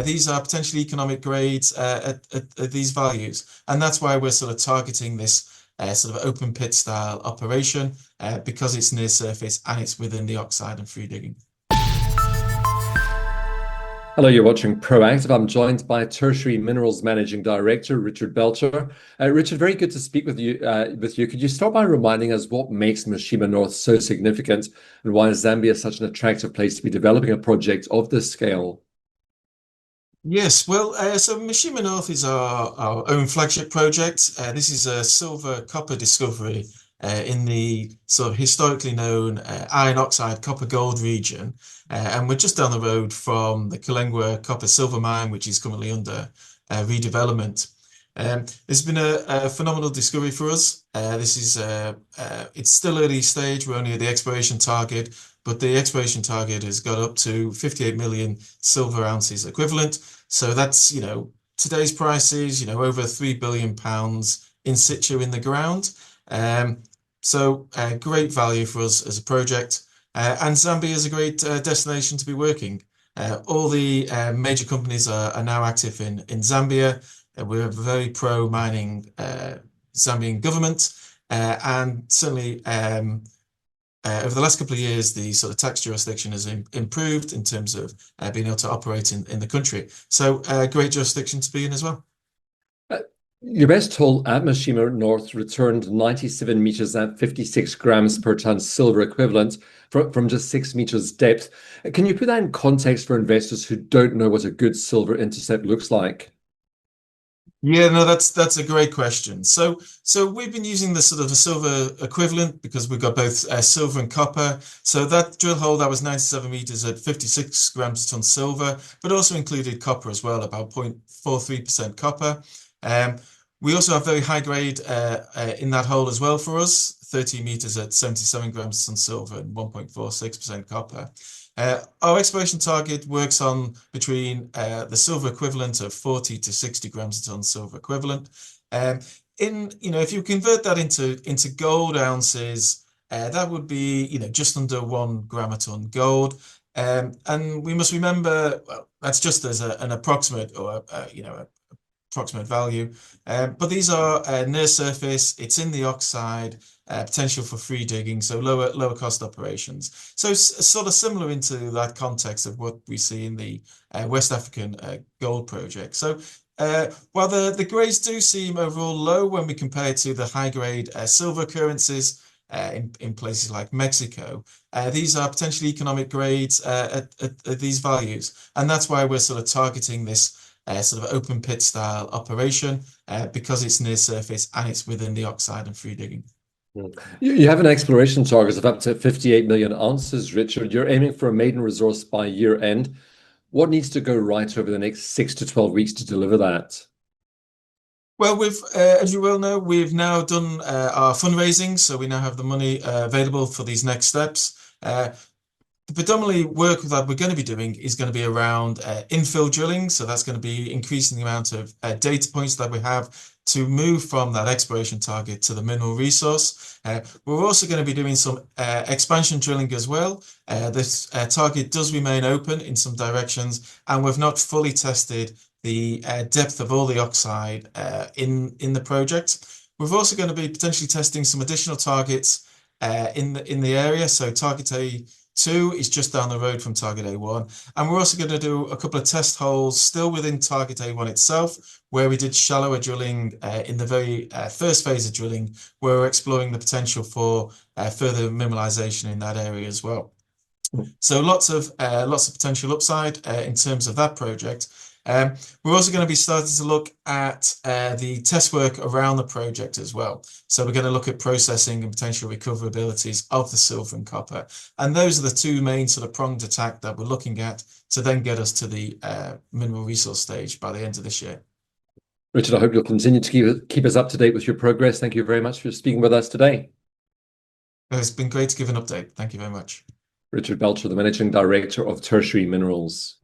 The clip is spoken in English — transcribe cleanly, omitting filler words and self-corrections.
these are potentially economic grades at these values. And that's why we're sort of targeting this sort of open pit style operation because it's near surface and it's within the oxide and free digging. Hello, you're watching Proactive. I'm joined by Tertiary Minerals Managing Director, Richard Belcher. Richard, very good to speak with you. Could you start by reminding us what makes Mushima North so significant and why Zambia is such an attractive place to be developing a project of this scale? Yes, well, so Mushima North is our own flagship project. This is a silver copper discovery in the sort of historically known iron oxide copper gold region. And we're just down the road from the Kalengwa copper silver mine, which is currently under redevelopment. It's been a phenomenal discovery for us. It's still early stage. We're only at the exploration target, but the exploration target has got up to 58 million silver ounces equivalent. So that's, today's prices, over £3 billion in situ in the ground. So great value for us as a project. And Zambia is a great destination to be working. All the major companies are now active in Zambia. We're a very pro-mining Zambian government. And certainly over the last couple of years, the sort of tax jurisdiction has improved in terms of being able to operate in the country. So great jurisdiction to be in as well. Your best hole at Mushima North returned 97 meters at 56 grams per ton silver equivalent from just 6 meters depth. Can you put that in context for investors who don't know what a good silver intercept looks like? Yeah, no, that's a great question. So we've been using the sort of a silver equivalent because we've got both silver and copper. So that drill hole that was 97 meters at 56 grams per ton silver, but also included copper as well, about 0.43% copper. We also have very high grade in that hole as well for us, 30 meters at 77 grams per ton silver and 1.46% copper. Our exploration target works on between the silver equivalent of 40 to 60 grams a ton silver equivalent. If you convert that into gold ounces, that would be just under 1 gram a ton gold. And we must remember, well, that's just as an approximate or approximate value. But these are near surface, it's in the oxide, potential for free digging, so lower cost operations. So sort of similar into that context of what we see in the West African gold project. So while the grades do seem overall low when we compare to the high grade silver occurrences in places like Mexico, these are potentially economic grades at these values. And that's why we're sort of targeting this sort of open pit style operation because it's near surface and it's within the oxide and free digging. You have an exploration target of up to 58 million ounces, Richard. You're aiming for a maiden resource by year end. What needs to go right over the next 6 to 12 weeks to deliver that? Well, as you well know, we've now done our fundraising, so we now have the money available for these next steps. The predominantly work that we're going to be doing is going to be around infill drilling. So that's going to be increasing the amount of data points that we have to move from that exploration target to the mineral resource. We're also going to be doing some expansion drilling as well. This target does remain open in some directions, and we've not fully tested the depth of all the oxide in the project. We're also going to be potentially testing some additional targets in the area. So target A2 is just down the road from target A1. And we're also going to do a couple of test holes still within target A1 itself, where we did shallower drilling in the very first phase of drilling, where we're exploring the potential for further mineralization in that area as well. So lots of potential upside in terms of that project. We're also going to be starting to look at the test work around the project as well. So we're going to look at processing and potential recoverabilities of the silver and copper. And those are the two main sort of pronged attack that we're looking at to then get us to the mineral resource stage by the end of this year. Richard, I hope you'll continue to keep us up to date with your progress. Thank you very much for speaking with us today. It's been great to give an update. Thank you very much. Richard Belcher, the Managing Director of Tertiary Minerals.